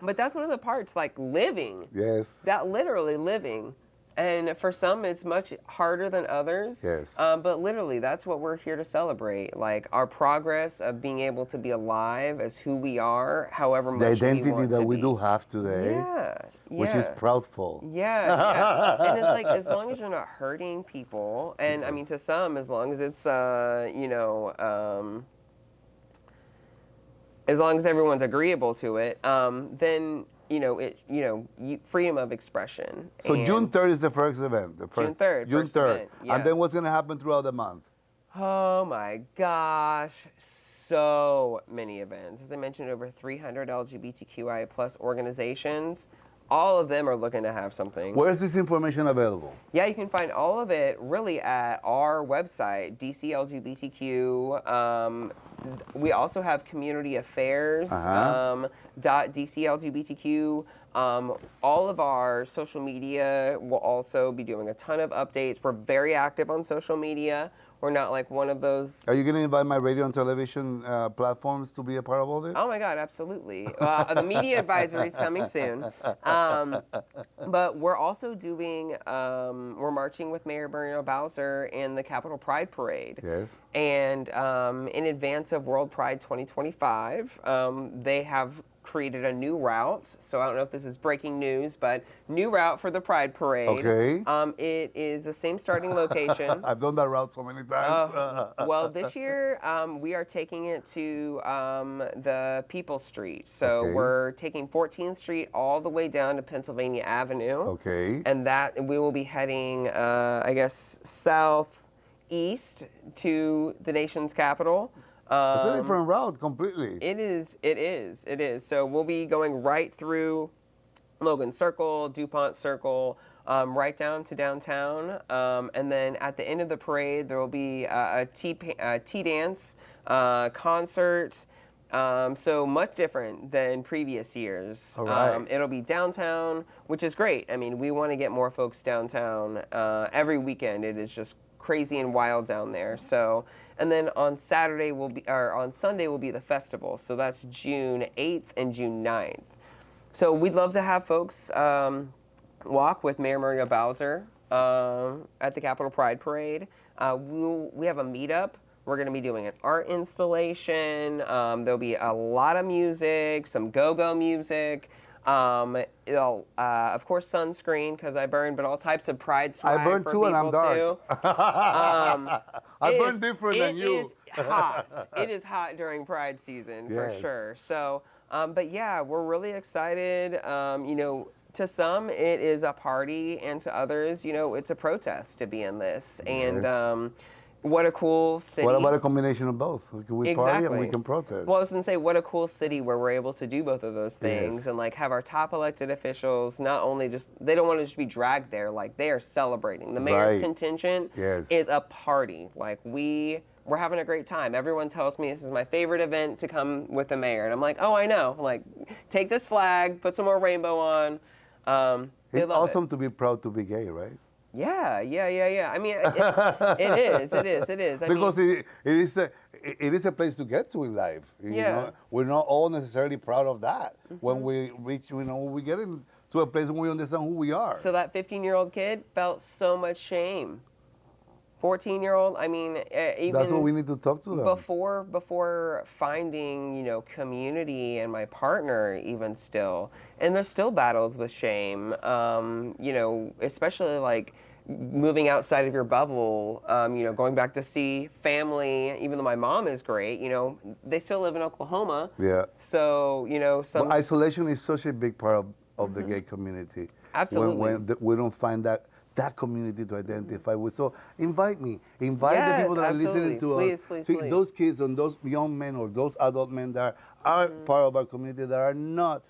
But that's one of the parts, like living. Yes. That literally living. And for some, it's much harder than others. Yes. But literally, that's what we're here to celebrate. Like our progress of being able to be alive as who we are, however much The we identity want that to we be. do have today. Yeah. Which is proudful. Yeah. And it's like, as long as you're not hurting people, and I mean, to some, as long as it's, as long as everyone's agreeable to it, then freedom of expression. So And June 3rd is the first event. June 3rd. June first 3rd. event, yeah. And then what's going to happen throughout the month? Oh my gosh. So many events. As I mentioned, over 300 LGBTQIA plus organizations. All of them are looking to have something. Where is this information available? Yeah, you can find all of it really at our website, DC LGBTQ. We also have community affairs, .DC LGBTQ. All of our social media will also be doing a ton of updates. We're very active on social media. We're not like one of those. Are you going to invite my radio and television platforms to be a part of all this? Oh my God, absolutely. The media advisory is coming soon. But we're also doing, we're marching with Mayor Muriel Bowser in the Capitol Pride Parade. Yes. And in advance of World Pride 2025, they have created a new route. So I don't know if this is breaking news, but new route for the Pride Parade. Okay. It is the same starting location. I've done that route so many times. Well, this year we are taking it to the People Street. So Okay. we're taking 14th Street all the way down to Pennsylvania Avenue. Okay. And that we will be heading, I guess, southeast to the nation's capital. It's a different route completely. It is. So we'll be going right through Logan Circle, DuPont Circle, right down to downtown. And then at the end of the parade, there will be a tea dance, concert. So much different than previous years. All right. It'll be downtown, which is great. I mean, we want to get more folks downtown every weekend. It is just crazy and wild down there. So, and then on Sunday will be the festival. So that's June 8th and June 9th. So we'd love to have folks walk with Mayor Muriel Bowser at the Capitol Pride Parade. We have a meetup. We're going to be doing an art installation. There'll be a lot of music, some go-go music. Of course, sunscreen because I burn, but all types of pride swag I burn for too, and I'm people, dark. too. I burn different than you. It is hot. It is hot during Pride season for Yes. sure. So, but yeah, we're really excited. You know, to some it is a party, and to others, you know, it's a protest to be in this. And Yes. what a cool city. What about a combination of both? We party and we Exactly. can protest. Well, I was going to say, what a cool city where we're able to do both of those things Yes. and like have our top elected officials not only just, they don't want to just be dragged there, like they are celebrating. The mayor's Right. contingent Yes. is a party. Like we're having a great time. Everyone tells me this is my favorite event to come with the mayor. And I'm like, oh, I know. Like, take this flag, put some more rainbow on. They It's love awesome it. to be proud to be gay, right? Yeah. I mean, it is. I Because mean, it is a place to get to in life. You Yeah. know? We're not all necessarily proud of that. When we reach, when we get into a place when we understand who we are. So that 15-year-old kid felt so much shame. 14-year-old, I mean, even That's what we need to talk to them. before finding, you know, community and my partner even still. And there's still battles with shame, you know, especially like moving outside of your bubble, you know, going back to see family, even though my mom is great, you know, they still live in Oklahoma. Yeah. So, you know, some Well, isolation is such a big part of the gay community. Absolutely. When we don't find that community to identify with. So invite me. Invite the Yes, people that are listening absolutely. to us. Please, See, please. those kids and those young men or those adult men that are part of our community that are not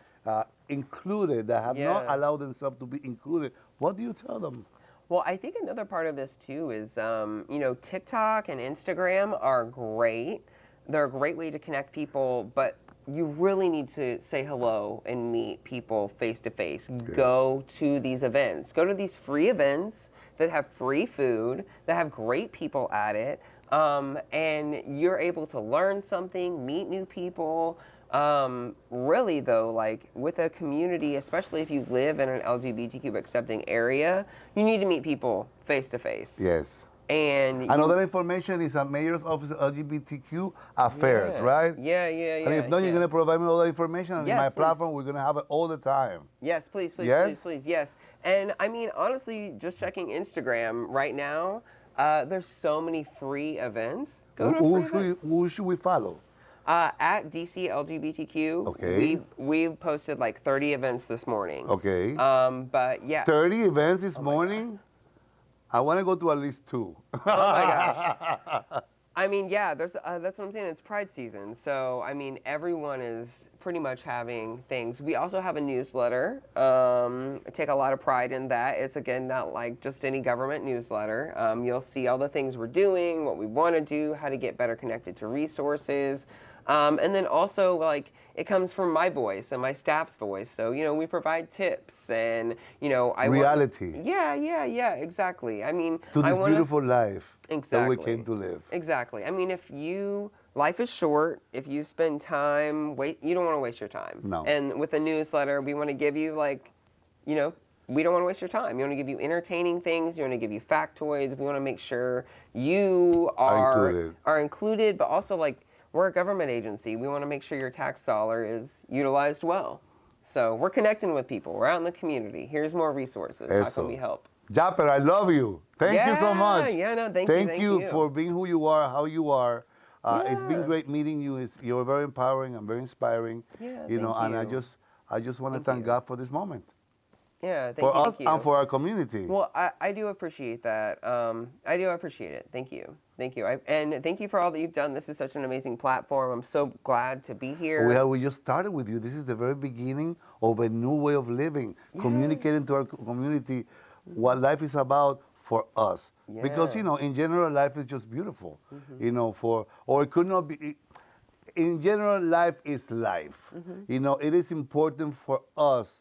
included, that have not Yeah. allowed themselves to be included. What do you tell them? Well, I think another part of this too is, you know, TikTok and Instagram are great. They're a great way to connect people, but you really need to say hello and meet people face to face. Go to these events. Go to these free events that have free food, that have great people at it, and you're able to learn something, meet new people. Really though, like with a community, especially if you live in an LGBTQ accepting area, you need to meet people face to face. Yes. And Another information is a mayor's office of LGBTQ affairs, Yeah. right? Yeah. And if not, you're going to provide me all the information. And Yes, in my please. platform, we're going to have it all the time. Yes, please, Yes? please, yes. And I mean, honestly, just checking Instagram right now, there's so many free events. Go to a free event. Who should we follow? At DC LGBTQ, Okay. we've posted like 30 events this morning. Okay. But yeah. 30 events this morning? I want to go to at least 2. Oh my gosh. I mean, yeah, that's what I'm saying. It's Pride season. So, I mean, everyone is pretty much having things. We also have a newsletter. I take a lot of pride in that. It's, again, not like just any government newsletter. You'll see all the things we're doing, what we want to do, how to get better connected to resources. And then also, like, it comes from my voice and my staff's voice. So, you know, we provide tips and, you know, Reality. Yeah, exactly. I mean, To I this wanna, beautiful life exactly. that we came to live. Exactly. I mean, life is short. If you spend time, you don't want to waste your time. No. And with a newsletter, we want to give you, like, you know, we don't want to waste your time. We want to give you entertaining things. We want to give you factoids. We want to make sure you are included, but also, like, we're a government agency. We want to make sure your tax dollar is utilized well. So we're connecting with people. We're out in the community. Here's more resources. How can we help? Japer, I love you. Thank you so much. Yeah, no, thank you. you For being who you are, how you are. It's been Yeah. great meeting you. You're very empowering and very inspiring. Yeah, You know, thank and you. I just want to Thank thank you. God for this moment. Yeah, For us thank you. and for our community. Well, I do appreciate that. I do appreciate it. Thank you. Thank you. And thank you for all that you've done. This is such an amazing platform. I'm so glad to be here. We just started with you. This is the very beginning of a new way of living, communicating to our community what life is about for us. Because, Yeah. you know, in general, life is just beautiful. You know, or it could not be. In general, life is life. You know, it is important for us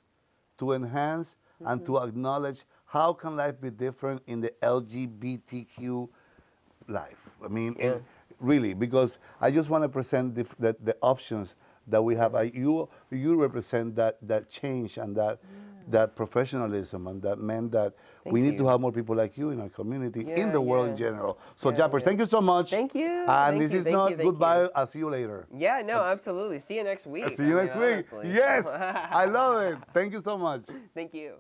to enhance and to acknowledge how can life be different in the LGBTQ life. I mean, really, because I just want to present the options that we have. You represent that change and that professionalism, and that meant that we need to have more people like you in our community, in the world in general. So, Japer, thank you so much. Thank you. And Thank this you, is thank not you, thank goodbye. you. I'll see you later. Yeah, no, absolutely. See you next week. See you next week. Honestly. Yes, I love it. Thank you so much. Thank you.